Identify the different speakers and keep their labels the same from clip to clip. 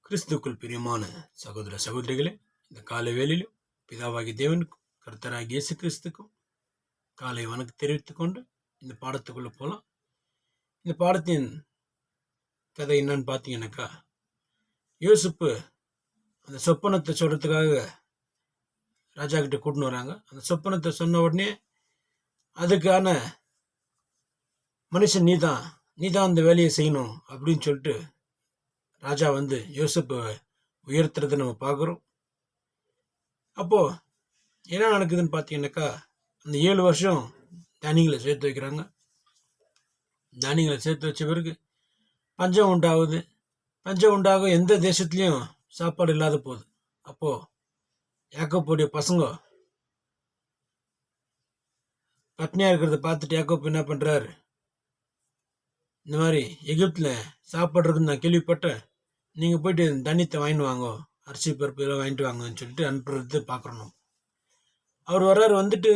Speaker 1: கிறிஸ்துக்குள் பிரியமான சகோதர சகோதரிகளே, இந்த காலை வேளையிலும் பிதாவாகிய தேவனுக்கும் கர்த்தராகிய இயேசு கிறிஸ்துக்கும் காலை வணக்கம் தெரிவித்துக் கொண்டு இந்த பாடத்துக்குள்ள போகலாம். இந்த பாடத்தின் கதை என்னன்னு பார்த்தீங்கன்னாக்கா, யோசிப்பு அந்த சொப்பனத்தை சொல்றதுக்காக ராஜா கிட்ட கூட்டின்னு வராங்க. அந்த சொப்பனத்தை சொன்ன உடனே அதுக்கான மனுஷன் நீதான் அந்த வேலையை செய்யணும் அப்படின்னு சொல்லிட்டு ராஜா வந்து யோசிப்பை உயர்த்துறதை நம்ம பார்க்குறோம். அப்போது என்ன நடக்குதுன்னு பார்த்தீங்கன்னாக்கா, அந்த 7 வருஷம் தானியங்களை சேர்த்து வைக்கிறாங்க. தானியங்களை சேர்த்து வச்ச பிறகு பஞ்சம் உண்டாகுது. பஞ்சம் உண்டாகும் எந்த தேசத்துலேயும் சாப்பாடு இல்லாத போகுது. அப்போது யாக்கோப்புடைய பசங்க பட்னியாக இருக்கிறத பார்த்துட்டு யாக்கோப்பு என்ன பண்ணுறாரு, இந்த மாதிரி எகிப்தில் சாப்பாடு இருக்குன்னு நான் கேள்விப்பட்டேன், நீங்கள் போயிட்டு தண்ணியத்தை வாங்கிட்டு வாங்க, அரிசி பருப்பு எல்லாம் வாங்கிட்டு வாங்கன்னு சொல்லிட்டு அனுப்புறது பார்க்குறோம். அவர் வர்றாரு. வந்துட்டு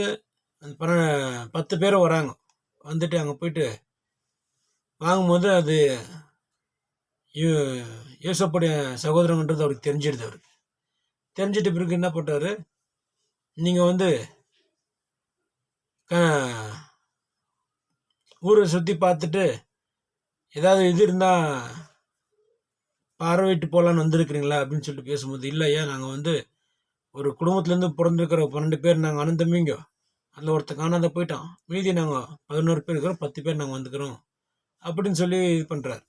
Speaker 1: அந்த 10 பேரும் வராங்க. வந்துட்டு அங்கே போயிட்டு வாங்கும்போது அது யோசப்புடைய சகோதரங்கன்றது அவருக்கு தெரிஞ்சிடுது. அவருக்கு தெரிஞ்சிட்ட பிறகு என்ன பண்ணுறாரு, நீங்கள் வந்து ஊரை சுற்றி பார்த்துட்டு ஏதாவது இது இருந்தால் பார்வையிட்டு போகலான்னு வந்திருக்கிறீங்களா அப்படின்னு சொல்லிட்டு பேசும்போது, இல்லையா, நாங்கள் வந்து ஒரு குடும்பத்துலேருந்து பிறந்திருக்கிற 12 பேர் நாங்கள் அனந்தமிங்க, அதில் ஒருத்தர் காணாத போயிட்டோம், மீதி நாங்கள் 11 பேர் இருக்கிறோம், 10 பேர் நாங்கள் வந்துக்கிறோம் அப்படின்னு சொல்லி இது பண்ணுறாரு.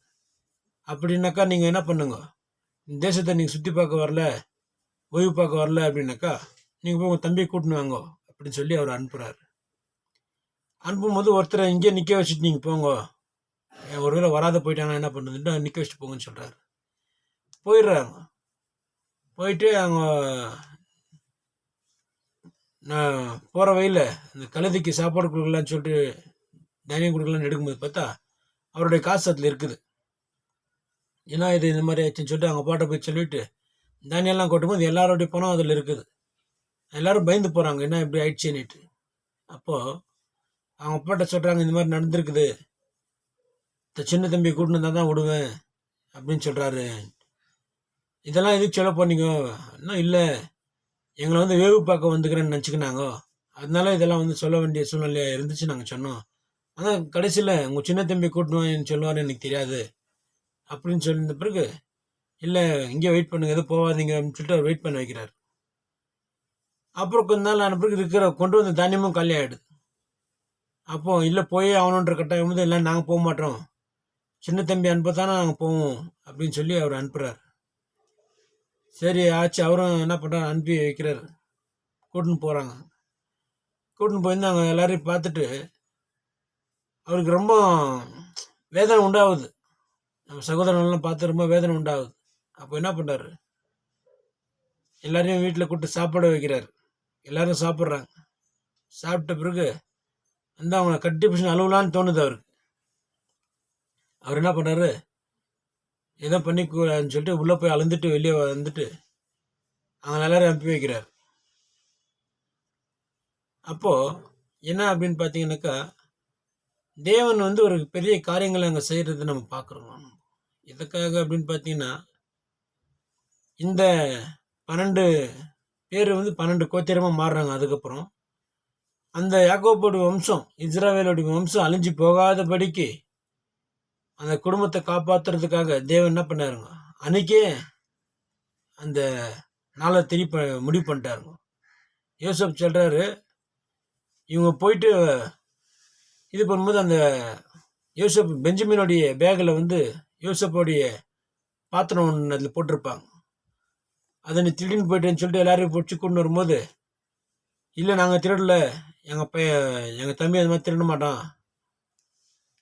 Speaker 1: அப்படின்னாக்கா நீங்கள் என்ன பண்ணுங்க, இந்த தேசத்தை நீங்கள் சுற்றி பார்க்க வரல, ஓய்வு பார்க்க வரல அப்படின்னாக்கா நீங்கள் போய் உங்கள் தம்பியை கூட்டின்னு வாங்க அப்படின்னு சொல்லி அவர் அனுப்புகிறாரு. அனுப்பும்போது ஒருத்தரை இங்கே நிற்க வச்சுட்டு நீங்கள் போங்க, ஒருவேளை வராத போயிட்டாங்கன்னா என்ன பண்ணுறதுன்ட்டு நிற்க வச்சுட்டு போங்கன்னு சொல்கிறாரு. போயிடுறாங்க. போயிட்டு அவங்க நான் போகிற வழியில் இந்த கழுதைக்கு சாப்பாடு கொடுக்கலான்னு சொல்லிட்டு தானியம் கொடுக்கலான்னு எடுக்கும்போது பார்த்தா அவருடைய காசு அதில் இருக்குது. ஏன்னா இது இந்த மாதிரி ஆச்சுன்னு சொல்லிட்டு அவங்க பாட்டை போய் சொல்லிவிட்டு தானியெல்லாம் கொட்டும்போது எல்லாரோடைய பணம் அதில் இருக்குது. எல்லோரும் பயந்து போகிறாங்க, என்ன இப்படி ஆயிடுச்சுன்னுட்டு. அப்போது அவங்க அப்பாட்ட சொல்கிறாங்க, இந்த மாதிரி நடந்திருக்குது, சின்ன தம்பி கூட்டின்னு இருந்தால் தான் விடுவேன் அப்படின்னு சொல்கிறாரு. இதெல்லாம் எதுக்கு சொல்ல போனீங்க? இன்னும் இல்லை, எங்களை வந்து வேவு பார்க்க வந்துக்கிறேன்னு நினச்சிக்கினாங்க, அதனால இதெல்லாம் வந்து சொல்ல வேண்டிய சூழ்நிலையாக இருந்துச்சு, நாங்கள் சொன்னோம். ஆனால் கடைசியில் உங்கள் சின்ன தம்பி கூட்டணும்னு சொல்லுவார், எனக்கு தெரியாது அப்படின்னு சொல்லியிருந்த பிறகு, இல்லை இங்கே வெயிட் பண்ணுங்க, எதுவும் போகாதீங்க அப்படின்னு சொல்லிட்டு அவர் வெயிட் பண்ண வைக்கிறார். அப்புறம் கொஞ்ச நாள் ஆன பிறகு கொண்டு வந்த தானியமும் காலி ஆகிடுது. அப்போது இல்லை போயே ஆகணுன்ற கட்டாயம் வந்து இல்லை, நாங்கள் போக மாட்டோம், சின்ன தம்பி அனுப்பத்தானே நாங்கள் போவோம் அப்படின்னு சொல்லி அவர் அனுப்புகிறார். சரி ஆச்சு, அவரும் என்ன பண்ணுறாரு, அனுப்பி வைக்கிறார். கூட்டின்னு போகிறாங்க. கூட்டின்னு போயிருந்து அவங்க எல்லாரையும் பார்த்துட்டு அவருக்கு ரொம்ப வேதனை உண்டாகுது. நம்ம சகோதரர்கள்லாம் பார்த்து ரொம்ப வேதனை உண்டாகுது. அப்போ என்ன பண்ணுறாரு, எல்லாரையும் வீட்டில் கூப்பிட்டு சாப்பிட வைக்கிறார். எல்லோரும் சாப்பிட்றாங்க. சாப்பிட்ட பிறகு வந்து அவங்கள கட்டி பிடிச்சி அழுவலான்னு தோணுது அவருக்கு. அவர் என்ன பண்ணுறாரு, ஏதோ பண்ணிக்கூடாதுன்னு சொல்லிட்டு உள்ளே போய் அழுந்துட்டு வெளியே வந்துட்டு அவங்க எல்லாரும் அனுப்பி வைக்கிறார். அப்போது என்ன அப்படின்னு பார்த்தீங்கன்னாக்கா, தேவன் வந்து ஒரு பெரிய காரியங்களை அங்கே செய்கிறது நம்ம பார்க்குறோம். எதுக்காக அப்படின்னு பார்த்தீங்கன்னா, இந்த 12 பேர் வந்து 12 கோத்திரமாக மாறுறாங்க. அதுக்கப்புறம் அந்த யாக்கோபோடைய வம்சம், இஸ்ராவேலுடைய வம்சம் அழிஞ்சு போகாதபடிக்கு அந்த குடும்பத்தை காப்பாற்றுறதுக்காக தேவன் என்ன பண்ணாருங்க, அன்னைக்கே அந்த நாளை முடிவு பண்ணிட்டாருங்க. யோசப் சொல்கிறாரு, இவங்க போயிட்டு இது பண்ணும்போது அந்த யோசப் பெஞ்சமினுடைய பேக்கில் வந்து யோசப்போடைய பாத்திரம் ஒன்று அதில் போட்டிருப்பாங்க. அதை நீ திருடின்னு போயிட்டேன்னு சொல்லிட்டு எல்லாரையும் பிடிச்சி கொண்டு வரும்போது, இல்லை நாங்கள் திருடலை, எங்கள் தம்பி அது மாதிரி திருட மாட்டான்,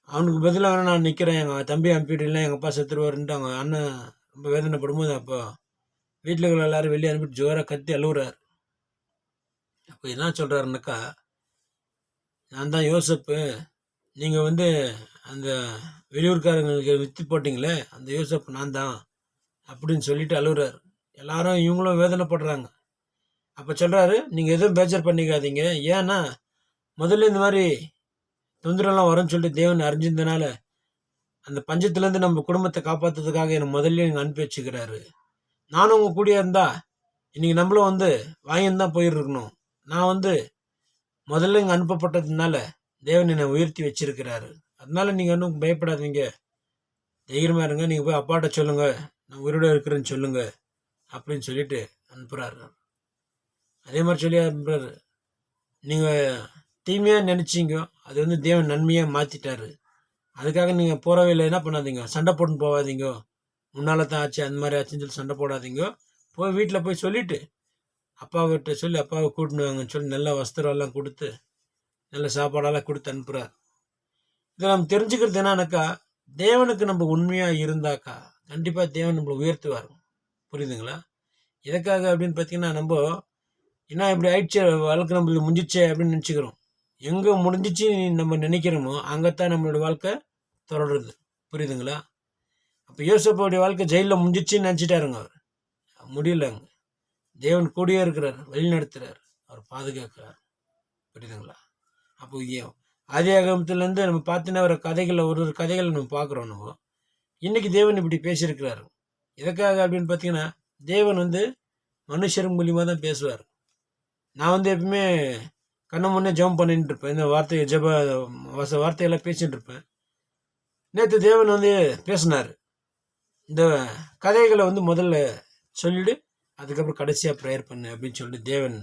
Speaker 1: அவனுக்கு பதிலாக வேணால் நான் நிற்கிறேன், எங்கள் தம்பி அனுப்பிட்டு இல்லை எங்கள் அப்பா செத்துருவாருன்ட்டு அவங்க அண்ணன் ரொம்ப வேதனைப்படும்போது, அப்போ வீட்டில் இருக்கிற எல்லாரும் வெளியே அனுப்பிட்டு ஜோராக கத்தி அழுகுறாரு. அப்போ என்ன சொல்கிறாருனாக்கா, நான் தான் யோசப்பு, நீங்கள் வந்து அந்த வெளியூர்காரங்களுக்கு விற்று போட்டிங்களே அந்த யோசப் நான் தான் அப்படின்னு சொல்லிட்டு அழுகுறாரு. எல்லாரும் இவங்களும் வேதனைப்படுறாங்க. அப்போ சொல்கிறாரு, நீங்கள் எதுவும் பேச்சர் பண்ணிக்காதீங்க, ஏன்னா முதல்ல இந்த மாதிரி தொந்தரவுலாம் வரும்னு சொல்லிட்டு தேவன் அறிஞ்சிருந்தனால அந்த பஞ்சத்துலேருந்து நம்ம குடும்பத்தை காப்பாற்றுறதுக்காக என்னை முதல்ல அனுப்பி வச்சுக்கிறாரு நானும் உங்கள் கூடயே இருந்தா இன்றைக்கி நம்மளும் வந்து வாங்கின்னு தான் போயிருக்கணும். நான் வந்து முதல்ல இங்கே அனுப்பப்பட்டதுனால தேவன் என்னை உயர்த்தி வச்சிருக்கிறாரு. அதனால நீங்கள் இன்னும் பயப்படாதீங்க, தைரியமாக இருங்க. நீங்கள் போய் அப்பாட்ட சொல்லுங்கள், நான் உயிரோட இருக்கிறேன்னு சொல்லுங்கள் அப்படின்னு சொல்லிட்டு அனுப்புகிறாரு. அதே மாதிரி சொல்லி அனுப்புறாரு. நீங்கள் தீமையாக நினச்சிங்க, அது வந்து தேவன் நன்மையாக மாற்றிட்டாரு. அதுக்காக நீங்கள் போகிறவே இல்லை, என்ன பண்ணாதீங்க, சண்டை போட்டுன்னு போகாதீங்க. முன்னால் தான் ஆச்சு, அந்த மாதிரி ஆச்சுன்னு சொல்லி சண்டை போடாதீங்க. போய் வீட்டில் போய் சொல்லிவிட்டு அப்பாவிட்ட சொல்லி அப்பாவை கூட்டின்னு வாங்கன்னு சொல்லி நல்ல வஸ்திரம் எல்லாம் கொடுத்து நல்ல சாப்பாடெல்லாம் கொடுத்து அனுப்புகிறார். இதை நம்ம தெரிஞ்சுக்கிறது என்னன்னாக்கா, தேவனுக்கு நம்ம உண்மையாக இருந்தாக்கா கண்டிப்பாக தேவன் நம்மளை உயர்த்துவார். புரியுதுங்களா? எதுக்காக அப்படின்னு பார்த்தீங்கன்னா, நம்ம என்ன இப்படி ஆயிடுச்சு, வாழ்க்கை நம்மளுக்கு முடிஞ்சிச்சே அப்படின்னு நினச்சிக்கிறோம். எங்கே முடிஞ்சிச்சு நம்ம நினைக்கிறோமோ அங்கேத்தான் நம்மளோட வாழ்க்கை தொடருது. புரியுதுங்களா? அப்போ யோசப்போடைய வாழ்க்கை ஜெயிலில் முடிஞ்சிச்சின்னு நினச்சிட்டாருங்க. அவர் முடியலங்க. தேவன் கூடயே இருக்கிறார், வழி நடத்துகிறார், அவர் பாதுகாக்கிறார். புரியுதுங்களா? அப்போ ஆதியாகமத்திலேருந்து நம்ம பார்த்துன்னா வர கதைகளை ஒரு கதைகளை நம்ம பார்க்குறோம். நம்ம இன்னைக்கு தேவன் இப்படி பேசியிருக்கிறாரு. எதுக்காக அப்படின்னு பார்த்தீங்கன்னா, தேவன் வந்து மனுஷர் மூலியமாக தான் பேசுவார். நான் வந்து எப்பவுமே கண்ண முன்னே ஜெபம் பண்ணிட்டு இருப்பேன். இந்த வார்த்தையெல்லாம் பேசிட்டு இருப்பேன். நேற்று தேவன் வந்து பேசினார். இந்த கதைகளை வந்து முதல்ல சொல்லிவிடு, அதுக்கப்புறம் கடைசியாக ப்ரேயர் பண்ணு அப்படின்னு சொல்லிட்டு தேவன்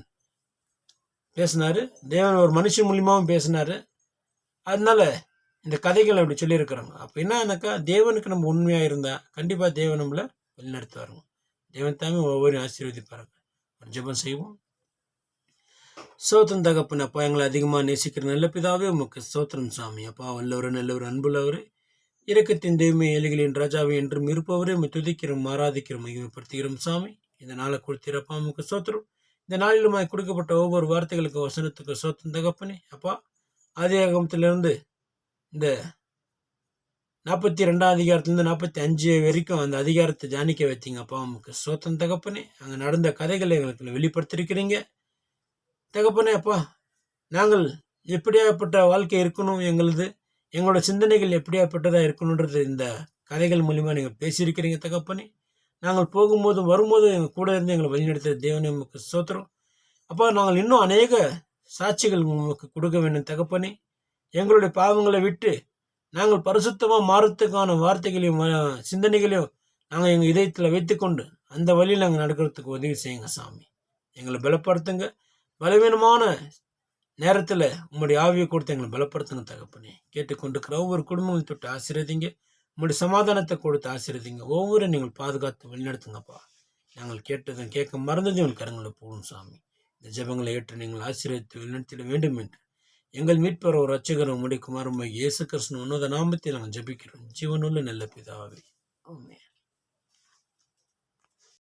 Speaker 1: பேசினார். தேவன் ஒரு மனுஷன் மூலியமாகவும் பேசினார். அதனால இந்த கதைகள் அப்படி சொல்லியிருக்கிறாங்க. அப்போ என்னன்னாக்கா, தேவனுக்கு நம்ம உண்மையாக இருந்தால் கண்டிப்பாக தேவன் நம்மளை வழிநடத்துவாருங்க. தேவன் தாமே ஒவ்வொரு ஆசீர்வதிப்பாருங்க. ஒரு ஜெபம் செய்வோம். சோத்திரம் தகப்பன் அப்பா, எங்களை அதிகமாக நேசிக்கிற நல்ல பிதாவே உமக்கு சோத்திரம் சாமி. அப்பா, வல்லவர் நல்லவர் அன்புள்ளவர் இரக்கத்தின் தெய்வமே ஏழைகளின் ராஜாவை என்றும் இருப்பவரே உம்மை துதிக்கிறோம், ஆராதிக்கிறோம், மகிமைப்படுத்துகிறோம் சாமி. இந்த நாளை கொடுத்திருப்பா உமக்கு சோத்திரம். இந்த நாளிலுமாய் கொடுக்கப்பட்ட ஒவ்வொரு வார்த்தைகளுக்கு வசனத்துக்கு சோத்திரம் தகப்பனே. அப்பா, ஆதியாகமத்திலிருந்து இந்த 42ஆம் அதிகாரத்துலேருந்து 45 வரைக்கும் அந்த அதிகாரத்தை தியானிக்க வைத்தீங்க. அப்பா, உமக்கு சோத்திரம் தகப்பனே. அங்கே நடந்த கதைகளை எங்களுக்கு வெளிப்படுத்திருக்கிறீங்க தகப்பனே. அப்பா, நாங்கள் எப்படியாப்பட்ட வாழ்க்கை இருக்கணும், எங்களோட சிந்தனைகள் எப்படியாப்பட்டதாக இருக்கணுன்றது இந்த கதைகள் மூலிமா நீங்கள் பேசியிருக்கிறீங்க தகப்பனே. நாங்கள் போகும்போதும் வரும்போது எங்கள் கூட இருந்து எங்களை வழிநடத்துகிற தேவனே உமக்கு ஸ்தோத்திரம். அப்பா, நாங்கள் இன்னும் அநேக சாட்சிகள் உமக்கு கொடுக்க வேண்டும் தகப்பனே. எங்களுடைய பாவங்களை விட்டு நாங்கள் பரிசுத்தமாக மாறத்துக்கான வார்த்தைகளையும் சிந்தனைகளையும் நாங்கள் எங்கள் இதயத்தில் வைத்துக்கொண்டு அந்த வழியில் நாங்கள் நடக்கிறதுக்கு உதவி செய்யுங்க சாமி. எங்களை பலப்படுத்துங்க. பலவீனமான நேரத்தில் உங்களுடைய ஆவியை கொடுத்து எங்களை பலப்படுத்துங்க தகப்பனே. கேட்டுக்கொண்டிருக்கிற ஒவ்வொரு குடும்பங்களை தொட்டு ஆசீர்வதிங்க. உங்களுடைய சமாதானத்தை கொடுத்து ஆசீர்வதிங்க. ஒவ்வொரு நீங்கள் பாதுகாத்து வழிநடத்துங்கப்பா. நாங்கள் கேட்டதும் கேட்க மறந்ததும் எங்கள் கரங்களை போகும் சாமி. இந்த ஜெபங்களை ஏற்று நீங்கள் ஆசீர்வதித்து வழிநடத்திட வேண்டும் என்று எங்கள் மீட்பர் ஒரு ரட்சகரும் உம்முடைய குமாரன் இயேசு கிறிஸ்துவின் உன்னத நாமத்தில் நாங்கள் ஜெபிக்கிறோம். ஜீவனுள்ள நல்ல பிதாவே, ஆமென்.